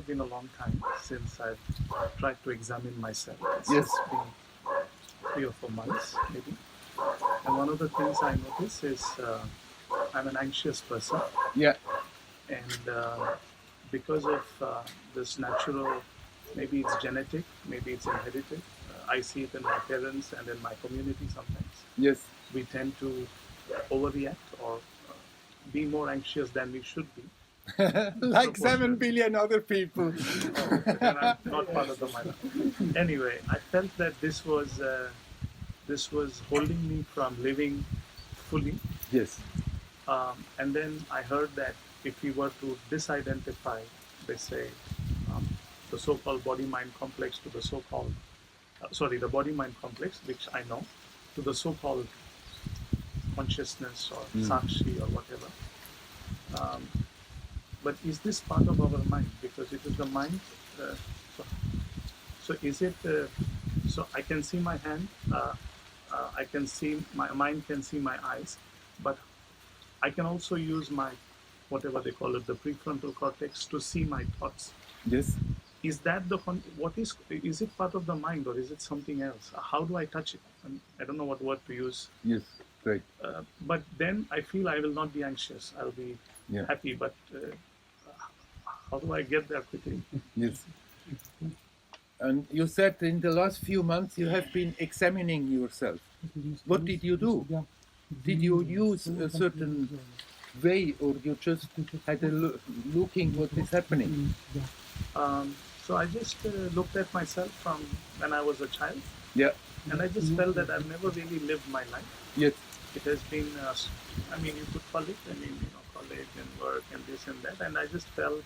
been a long time since I've tried to examine myself. Yes. It's been 3 or 4 months, maybe. And one of the things I notice is I'm an anxious person. Yeah. And because of this natural, maybe it's genetic, maybe it's inherited. I see it in my parents and in my community sometimes. Yes. We tend to overreact or be more anxious than we should be. Like 7 billion other people. And I'm not part of the mind. Anyway, I felt that this was holding me from living fully. Yes. And then I heard that if we were to disidentify, they say, the so-called body-mind complex to the so-called, the body-mind complex, which I know, to the so-called consciousness or sakshi or whatever. But is this part of our mind? Because it is the mind. So is it? So I can see my hand. I can see my mind can see my eyes, but I can also use my whatever they call it, the prefrontal cortex, to see my thoughts. Yes. Is that what is it part of the mind or is it something else? How do I touch it? I don't know what word to use. Yes. Right. But then I feel I will not be anxious. I'll be happy. But how do I get there quickly? Yes. And you said in the last few months you have been examining yourself. What did you do? Did you use a certain way, or you just had a looking what is happening? So I just looked at myself from when I was a child. Yeah. And I just felt that I've never really lived my life. Yes. It has been, you could call it, college and work and this and that. And I just felt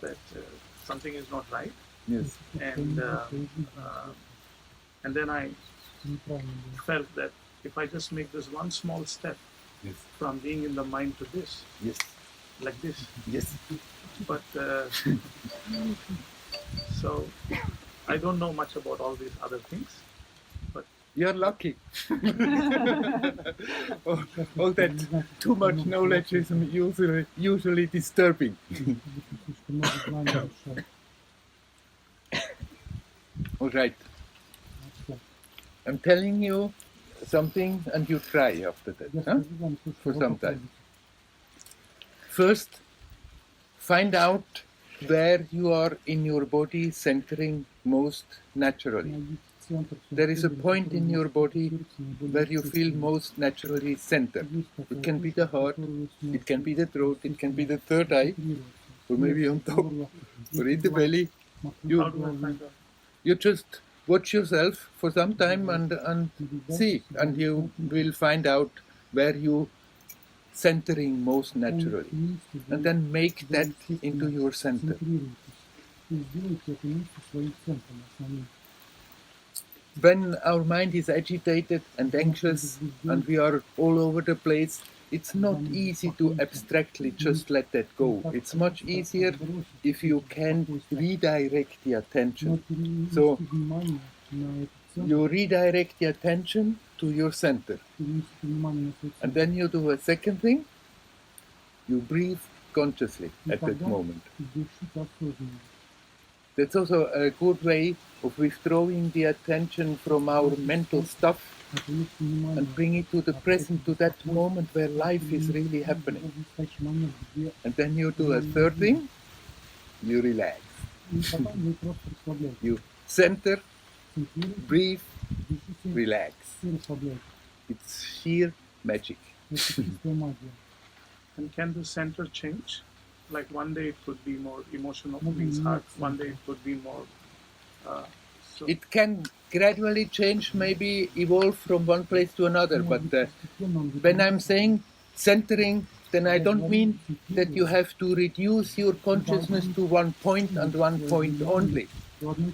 that something is not right. Yes. And then I felt that if I just make this one small step from being in the mind to this, like this. Yes. But so I don't know much about all these other things. But you're lucky. all that too much knowledge is usually disturbing. All right. I'm telling you something and you try after that, huh? For some time. First, find out where you are in your body centering most naturally. There is a point in your body where you feel most naturally centered. It can be the heart, it can be the throat, it can be the third eye, or maybe on top, or in the belly. You just watch yourself for some time and see, and you will find out where you centering most naturally, and then make that into your center. When our mind is agitated and anxious and we are all over the place, it's not easy to abstractly just let that go. It's much easier if you can redirect the attention. So you redirect the attention to your center. And then you do a second thing. You breathe consciously at that moment. That's also a good way of withdrawing the attention from our mental stuff and bring it to the present, to that moment where life is really happening. And then you do a third thing. You relax. You center, breathe, relax. It's sheer magic. And can the center change? Like one day it could be more emotional, means heart. One day it could be more. It can gradually change, maybe evolve from one place to another. But when I'm saying centering, then I don't mean that you have to reduce your consciousness to one point and one point only.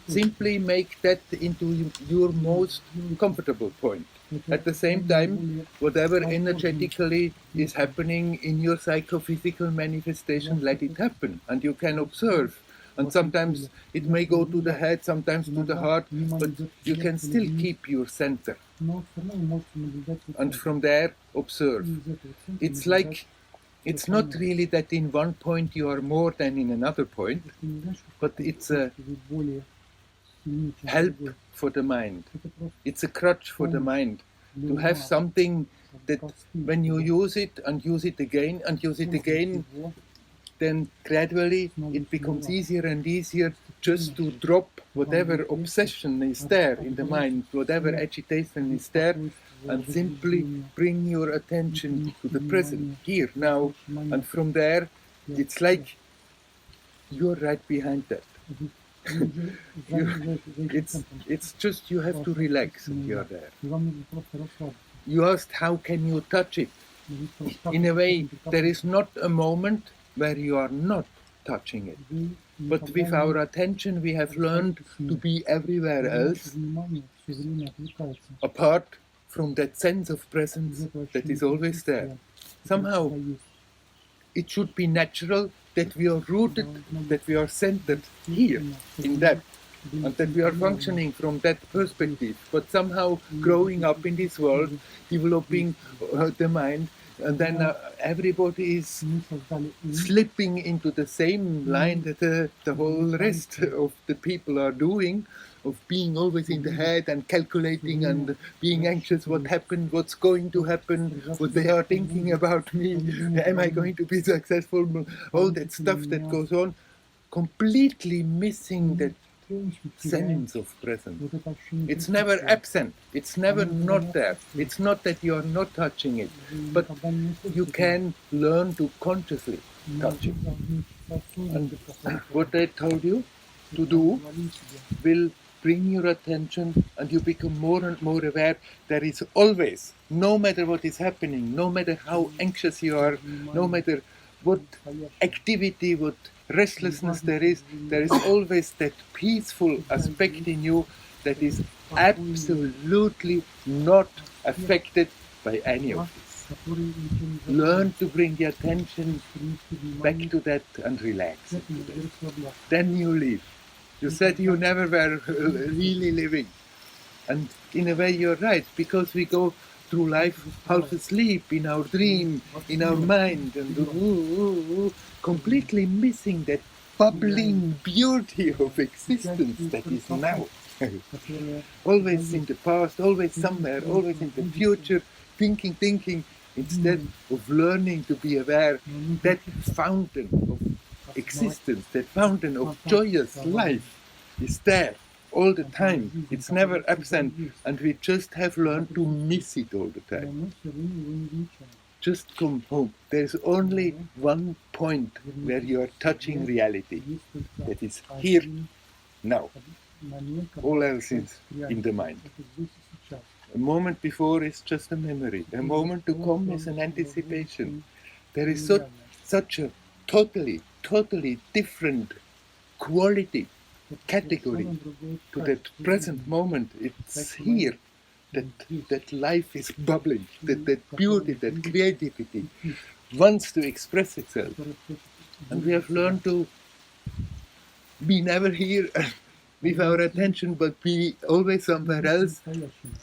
Simply make that into your most comfortable point. At the same time, whatever energetically is happening in your psychophysical manifestation, let it happen. And you can observe. And sometimes it may go to the head, sometimes to the heart, but you can still keep your center. And from there, observe. It's like It's not really that in one point you are more than in another point, but it's a help for the mind. It's a crutch for the mind to have something that when you use it and use it again and use it again, then gradually it becomes easier and easier just to drop whatever obsession is there in the mind, whatever agitation is there, and simply bring your attention to the present, here, now, and from there, it's like you're right behind that. It's just you have to relax and you're there. You asked how can you touch it? In a way, there is not a moment where you are not touching it. But with our attention, we have learned to be everywhere else, apart from that sense of presence that is always there. Somehow, it should be natural that we are rooted, that we are centered here, in that, and that we are functioning from that perspective. But somehow, growing up in this world, developing the mind, and then everybody is slipping into the same line that the whole rest of the people are doing, of being always in the head and calculating and being anxious what happened, what's going to happen, what they are thinking about me, am I going to be successful, all that stuff that goes on, completely missing that sense of presence. It's never absent, it's never not there. It's not that you are not touching it, but you can learn to consciously touch it. And what I told you to do will bring your attention and you become more and more aware. There is always, no matter what is happening, no matter how anxious you are, no matter what activity, what restlessness there is always that peaceful aspect in you that is absolutely not affected by any of this. Learn to bring the attention back to that and relax. Then you live. You said you never were really living. And in a way you're right, because we go through life half asleep, in our dream, in our mind, and completely missing that bubbling beauty of existence that is now. Always in the past, always somewhere, always in the future, thinking, instead of learning to be aware, that fountain of existence, that fountain of joyous life is there all the time. It's never absent, and we just have learned to miss it all the time. Just come home. There's only one point where you are touching reality. That is here, now. All else is in the mind. A moment before is just a memory. A moment to come is an anticipation. There is such a totally different quality, category to that present moment. It's here that life is bubbling, that beauty, that creativity wants to express itself. And we have learned to be never here with our attention, but be always somewhere else,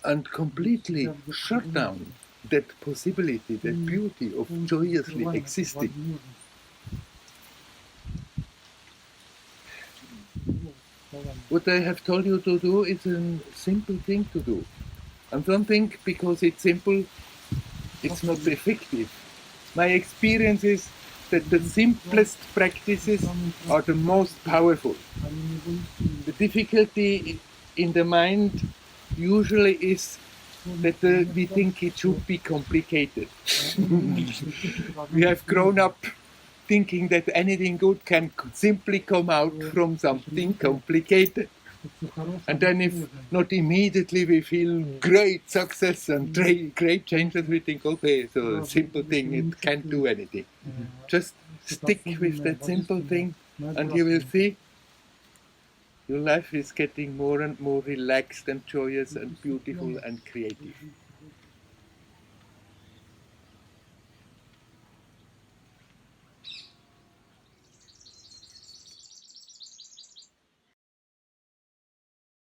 and completely shut down that possibility, that beauty of joyously existing. What I have told you to do is a simple thing to do. And don't think because it's simple, it's not effective. My experience is that the simplest practices are the most powerful. The difficulty in the mind usually is that we think it should be complicated. We have grown up thinking that anything good can simply come out from something complicated. And then if not immediately we feel great success and great changes, we think, okay, so a simple thing, it can't do anything. Just stick with that simple thing and you will see your life is getting more and more relaxed and joyous and beautiful and creative.